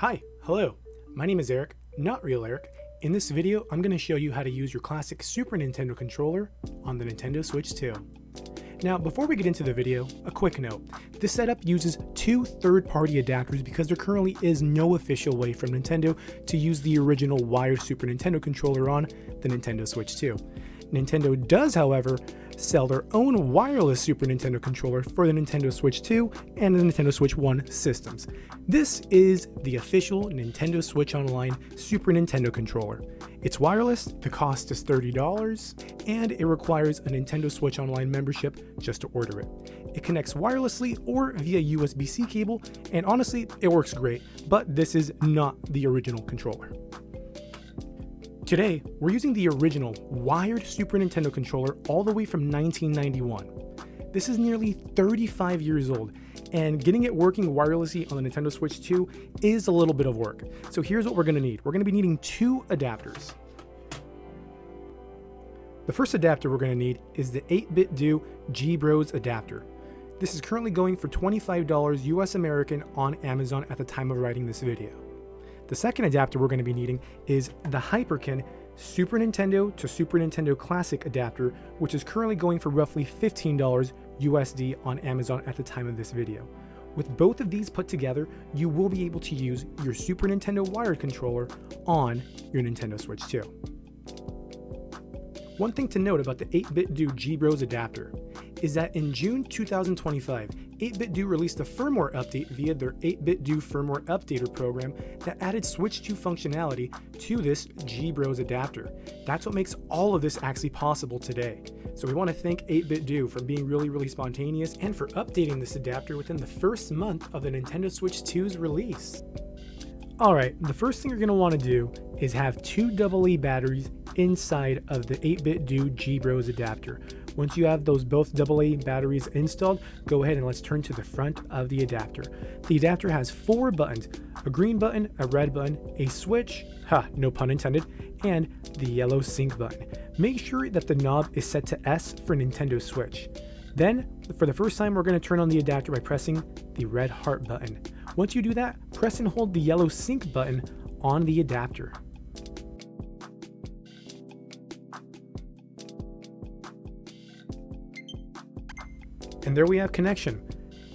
Hi, hello, my name is Eric, not real Eric. In this video, I'm going to show you how to use your classic Super Nintendo controller on the Nintendo Switch 2. Now, before we get into the video, a quick note. This setup uses two third-party adapters because there currently is no official way from Nintendo to use the original wired Super Nintendo controller on the Nintendo Switch 2. Nintendo does, however, sell their own wireless Super Nintendo controller for the Nintendo Switch 2 and the Nintendo Switch 1 systems. This is the official Nintendo Switch Online Super Nintendo controller. It's wireless, the cost is $30, and it requires a Nintendo Switch Online membership just to order it. It connects wirelessly or via USB-C cable, and honestly, it works great, but this is not the original controller. Today, we're using the original wired Super Nintendo controller all the way from 1991. This is nearly 35 years old, and getting it working wirelessly on the Nintendo Switch 2 is a little bit of work. So here's what we're going to need. We're going to be needing two adapters. The first adapter we're going to need is the 8BitDo GBros adapter. This is currently going for $25 US American on Amazon at the time of writing this video. The second adapter we're going to be needing is the Hyperkin Super Nintendo to Super Nintendo Classic adapter, which is currently going for roughly $15 USD on Amazon at the time of this video. With both of these put together, you will be able to use your Super Nintendo wired controller on your Nintendo Switch 2. One thing to note about the 8BitDo GBros adapter is that in June 2025, 8BitDo released a firmware update via their 8BitDo firmware updater program that added Switch 2 functionality to this GBros adapter. That's what makes all of this actually possible today. So we want to thank 8BitDo for being really spontaneous and for updating this adapter within the first month of the Nintendo Switch 2's release. Alright, the first thing you're going to want to do is have two AA batteries inside of the 8BitDo GBros adapter. Once you have those both AA batteries installed, go ahead and let's turn to the front of the adapter. The adapter has four buttons: a green button, a red button, a switch, no pun intended, and the yellow sync button. Make sure that the knob is set to S for Nintendo Switch. Then, for the first time, we're going to turn on the adapter by pressing the red heart button. Once you do that, press and hold the yellow sync button on the adapter. And there we have connection.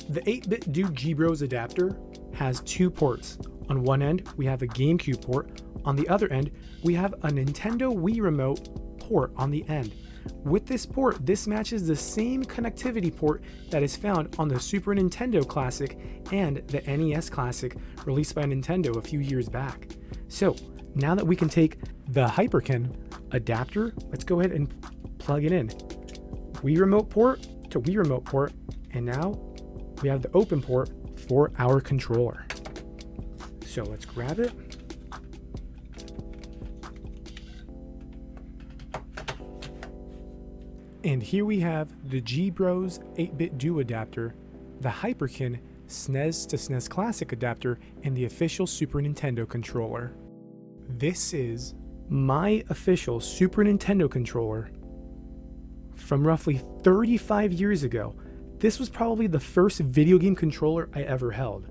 The 8BitDo GBros adapter has two ports. On one end, we have a GameCube port. On the other end, we have a Nintendo Wii Remote port on the end. With this port, this matches the same connectivity port that is found on the Super Nintendo Classic and the NES Classic released by Nintendo a few years back. So now that we can take the Hyperkin adapter, let's go ahead and plug it in. Wii Remote port to Wii Remote port, and now we have the open port for our controller. So let's grab it. And here we have the GBros 8BitDo adapter, the Hyperkin SNES to SNES Classic adapter, and the official Super Nintendo controller. This is my official Super Nintendo controller from roughly 35 years ago. This was probably the first video game controller I ever held.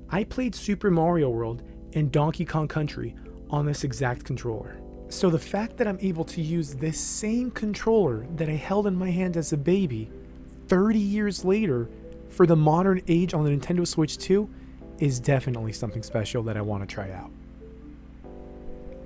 I played Super Mario World and Donkey Kong Country on this exact controller. So the fact that I'm able to use this same controller that I held in my hand as a baby 30 years later for the modern age on the Nintendo Switch 2 is definitely something special that I want to try out.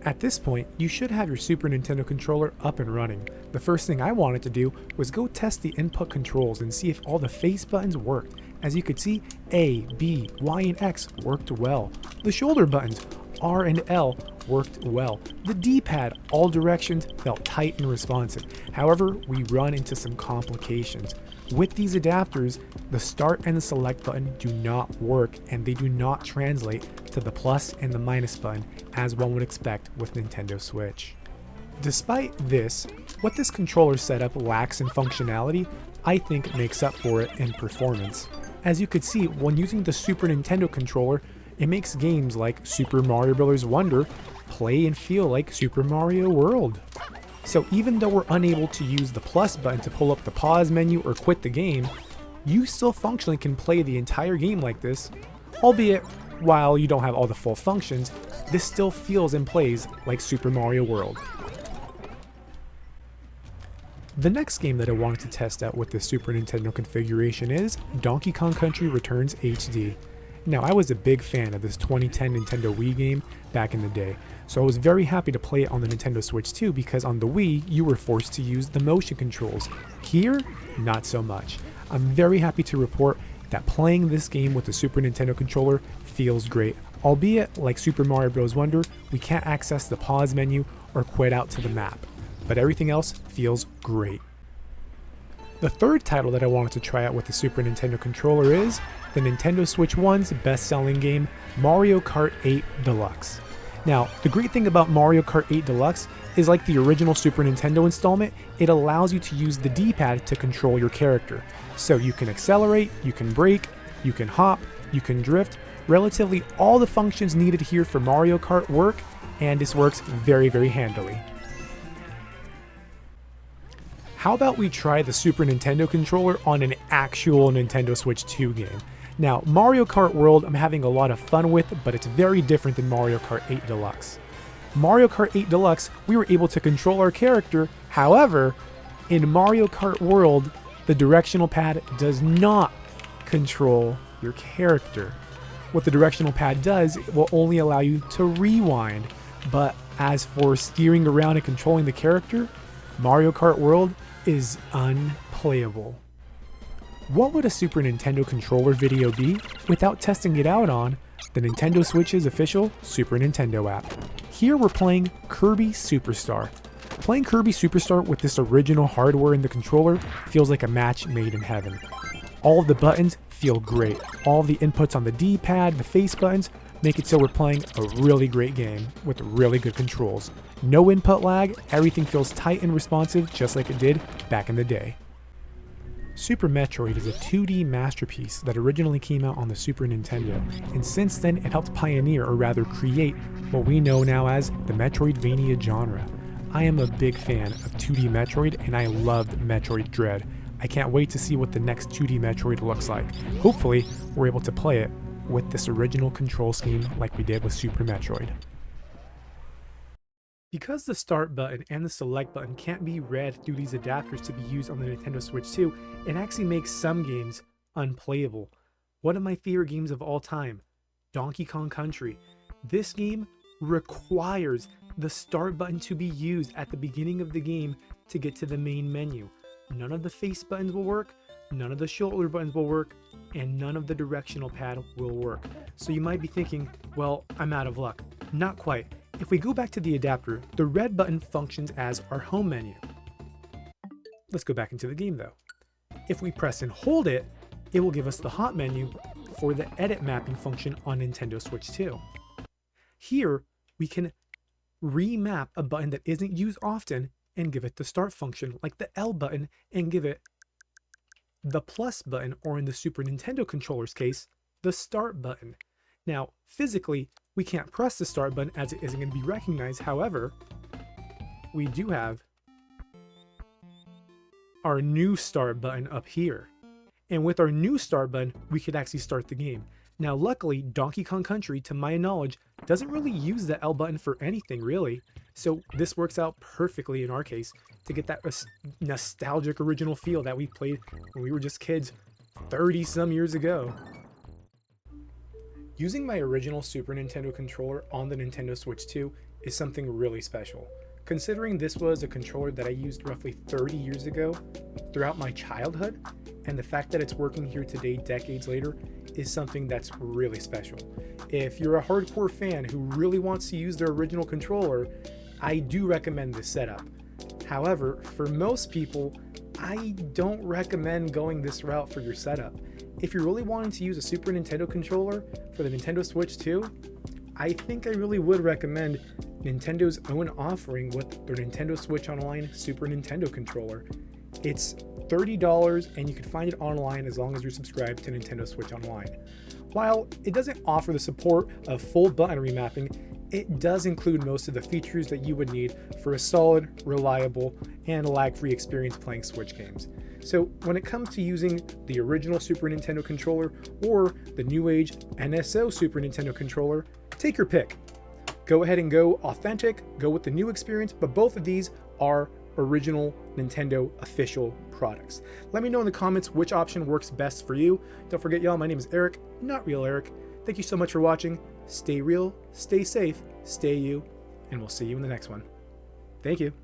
At this point, you should have your Super Nintendo controller up and running. The first thing I wanted to do was go test the input controls and see if all the face buttons worked. As you could see, A, B, Y, and X worked well. The shoulder buttons, R and L, worked well. The D-pad, all directions, felt tight and responsive. However, we run into some complications. With these adapters, the start and the select button do not work, and they do not translate to the plus and the minus button as one would expect with Nintendo Switch. Despite this, what this controller setup lacks in functionality, I think makes up for it in performance. As you could see, when using the Super Nintendo controller, it makes games like Super Mario Bros. Wonder play and feel like Super Mario World. So even though we're unable to use the plus button to pull up the pause menu or quit the game, you still functionally can play the entire game like this, albeit while you don't have all the full functions, this still feels and plays like Super Mario World. The next game that I wanted to test out with the Super Nintendo configuration is Donkey Kong Country Returns HD. Now, I was a big fan of this 2010 Nintendo Wii game back in the day, so I was very happy to play it on the Nintendo Switch too, because on the Wii, you were forced to use the motion controls. Here, not so much. I'm very happy to report that playing this game with the Super Nintendo controller feels great, albeit like Super Mario Bros. Wonder, we can't access the pause menu or quit out to the map, but everything else feels great. The third title that I wanted to try out with the Super Nintendo controller is the Nintendo Switch 1's best-selling game, Mario Kart 8 Deluxe. Now, the great thing about Mario Kart 8 Deluxe is, like the original Super Nintendo installment, it allows you to use the D-pad to control your character. So you can accelerate, you can brake, you can hop, you can drift. Relatively all the functions needed here for Mario Kart work, and this works very, very handily. How about we try the Super Nintendo controller on an actual Nintendo Switch 2 game? Now, Mario Kart World I'm having a lot of fun with, but it's very different than Mario Kart 8 Deluxe. Mario Kart 8 Deluxe, we were able to control our character. However, in Mario Kart World, the directional pad does not control your character. What the directional pad does, it will only allow you to rewind. But as for steering around and controlling the character, Mario Kart World is unplayable. What would a Super Nintendo controller video be without testing it out on the Nintendo Switch's official Super Nintendo app? Here we're playing Kirby Superstar. Playing Kirby Superstar with this original hardware in the controller feels like a match made in heaven. All of the buttons feel great. All of the inputs on the D-pad, the face buttons, make it so we're playing a really great game with really good controls. No input lag, everything feels tight and responsive just like it did back in the day. Super Metroid is a 2D masterpiece that originally came out on the Super Nintendo, and since then it helped pioneer, or rather create, what we know now as the Metroidvania genre. I am a big fan of 2D Metroid, and I loved Metroid Dread. I can't wait to see what the next 2D Metroid looks like. Hopefully, we're able to play it with this original control scheme like we did with Super Metroid. Because the start button and the select button can't be read through these adapters to be used on the Nintendo Switch 2, it actually makes some games unplayable. One of my favorite games of all time, Donkey Kong Country. This game requires the start button to be used at the beginning of the game to get to the main menu. None of the face buttons will work, none of the shoulder buttons will work, and none of the directional pad will work. So you might be thinking, well, I'm out of luck. Not quite. If we go back to the adapter, the red button functions as our home menu. Let's go back into the game though. If we press and hold it, it will give us the hot menu for the edit mapping function on Nintendo Switch 2. Here, we can remap a button that isn't used often and give it the start function, like the L button, and give it the plus button, or in the Super Nintendo controller's case, the start button. Now, physically, we can't press the start button as it isn't going to be recognized. However, we do have our new start button up here. And with our new start button, we could actually start the game. Now, luckily, Donkey Kong Country, to my knowledge, doesn't really use the L button for anything, really. So this works out perfectly in our case to get that nostalgic original feel that we played when we were just kids 30-some years ago. Using my original Super Nintendo controller on the Nintendo Switch 2 is something really special. Considering this was a controller that I used roughly 30 years ago throughout my childhood, and the fact that it's working here today decades later is something that's really special. If you're a hardcore fan who really wants to use their original controller, I do recommend this setup. However, for most people, I don't recommend going this route for your setup. If you're really wanting to use a Super Nintendo controller for the Nintendo Switch 2, I think I really would recommend Nintendo's own offering with their Nintendo Switch Online Super Nintendo controller. It's $30 and you can find it online as long as you're subscribed to Nintendo Switch Online. While it doesn't offer the support of full button remapping, it does include most of the features that you would need for a solid, reliable, and lag-free experience playing Switch games. So when it comes to using the original Super Nintendo controller or the new age NSO Super Nintendo controller, take your pick. Go ahead and go authentic, go with the new experience, but both of these are original Nintendo official products. Let me know in the comments which option works best for you. Don't forget, y'all, my name is Eric, not Real Eric. Thank you so much for watching. Stay real, stay safe, stay you, and we'll see you in the next one. Thank you.